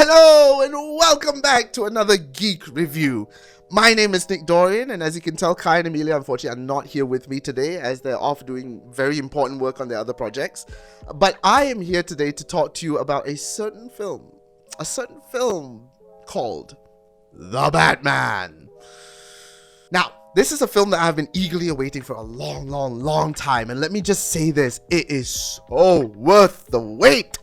Hello and welcome back to another Geek review. My name is Nick Dorian, and as you can tell, Kai and Amelia unfortunately are not here with me today as they're off doing very important work on their other projects. But I am here today to talk to you about a certain film called The Batman. Now, this is a film that I've been eagerly awaiting for a long time, and let me just say this, it is so worth the wait.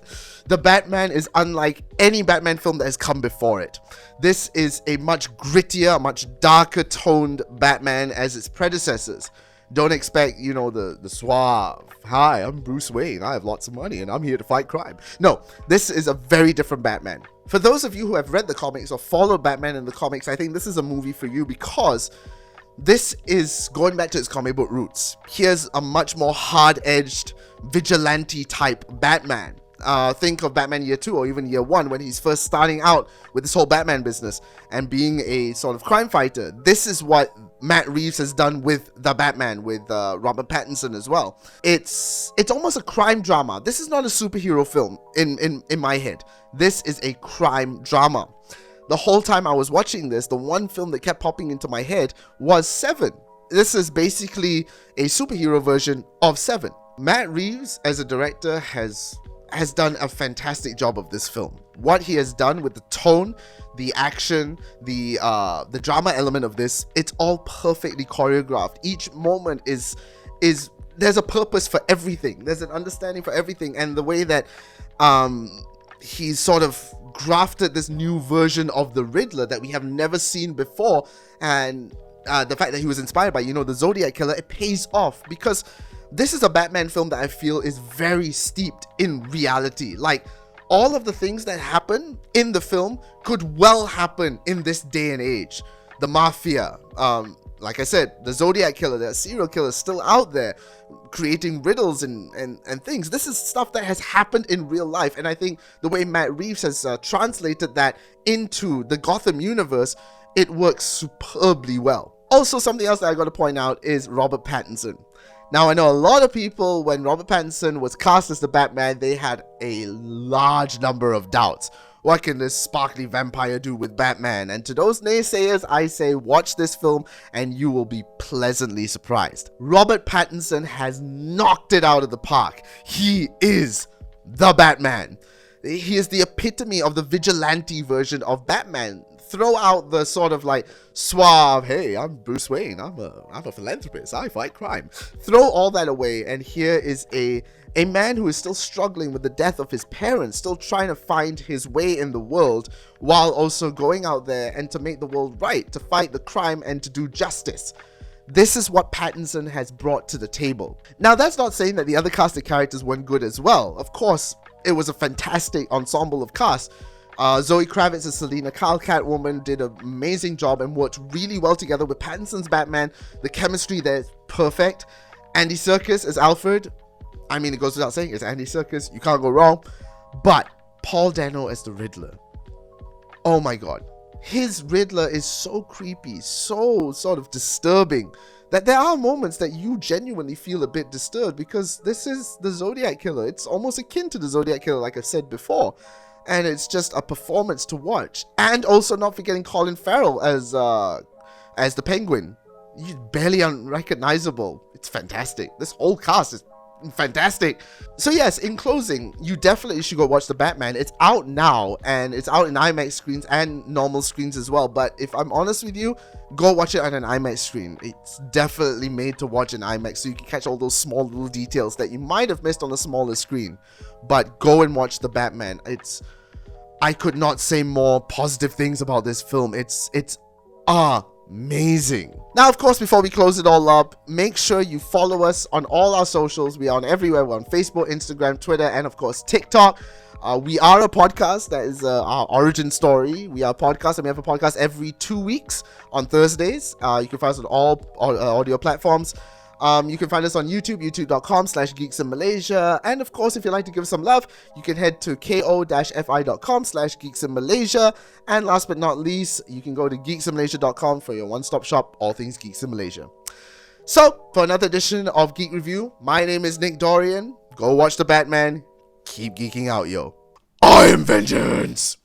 The Batman is unlike any Batman film that has come before it. This is a much grittier, much darker toned Batman as its predecessors. Don't expect, the suave, hi, I'm Bruce Wayne, I have lots of money and I'm here to fight crime. No, this is a very different Batman. For those of you who have read the comics or followed Batman in the comics, I think this is a movie for you because this is going back to its comic book roots. Here's a much more hard-edged, vigilante type Batman. Think of Batman Year 2 or even Year 1 when he's first starting out with this whole Batman business and being a sort of crime fighter. This is what Matt Reeves has done with the Batman, with Robert Pattinson as well. It's almost a crime drama. This is not a superhero film in my head. This is a crime drama. The whole time I was watching this, the one film that kept popping into my head was Seven. This is basically a superhero version of Seven. Matt Reeves as a director has done a fantastic job of this film. What he has done with the tone, the action, the drama element of this, it's all perfectly choreographed. Each moment is there's a purpose for everything. There's an understanding for everything, and the way that he's sort of grafted this new version of the Riddler that we have never seen before, and the fact that he was inspired by, the Zodiac Killer, it pays off because this is a Batman film that I feel is very steeped in reality. Like, all of the things that happen in the film could well happen in this day and age. The Mafia, like I said, the Zodiac Killer, the serial killer still out there creating riddles and things. This is stuff that has happened in real life, and I think the way Matt Reeves has translated that into the Gotham universe, it works superbly well. Also, something else that I got to point out is Robert Pattinson. Now, I know a lot of people, when Robert Pattinson was cast as the Batman, they had a large number of doubts. What can this sparkly vampire do with Batman? And to those naysayers, I say watch this film and you will be pleasantly surprised. Robert Pattinson has knocked it out of the park. He is the Batman. He is the epitome of the vigilante version of Batman. Throw out the sort of like suave, hey, I'm Bruce Wayne, I'm a philanthropist, I fight crime. Throw all that away, and here is a man who is still struggling with the death of his parents, still trying to find his way in the world, while also going out there and to make the world right, to fight the crime and to do justice. This is what Pattinson has brought to the table. Now, that's not saying that the other casted characters weren't good as well. Of course, it was a fantastic ensemble of cast. Zoe Kravitz as Selina Kyle, Catwoman, did an amazing job and worked really well together with Pattinson's Batman. The chemistry there is perfect. Andy Serkis as Alfred. I mean, it goes without saying, it's Andy Serkis. You can't go wrong. But Paul Dano as the Riddler. Oh my god. His Riddler is so creepy, so sort of disturbing, that there are moments that you genuinely feel a bit disturbed because this is the Zodiac Killer. It's almost akin to the Zodiac Killer, like I said before. And it's just a performance to watch. And also not forgetting Colin Farrell as the Penguin. He's barely unrecognizable. It's fantastic. This whole cast is fantastic. So yes, in closing, you definitely should go watch The Batman. It's out now, and it's out in IMAX screens and normal screens as well. But if I'm honest with you, go watch it on an IMAX screen. It's definitely made to watch in IMAX so you can catch all those small little details that you might have missed on a smaller screen. But go and watch The Batman. I could not say more positive things about this film. It's amazing. Now, of course, before we close it all up, make sure you follow us on all our socials. We are on everywhere. We're on Facebook, Instagram, Twitter, and of course, TikTok. We are a podcast. That is our origin story. We are a podcast, and we have a podcast every 2 weeks on Thursdays. You can find us on all audio platforms. You can find us on YouTube, youtube.com/Geeks in Malaysia. And of course, if you'd like to give us some love, you can head to ko-fi.com/Geeks in Malaysia. And last but not least, you can go to geeksinmalaysia.com for your one-stop shop, all things Geeks in Malaysia. So, for another edition of Geek Review, my name is Nick Dorian. Go watch The Batman. Keep geeking out, yo. I am vengeance!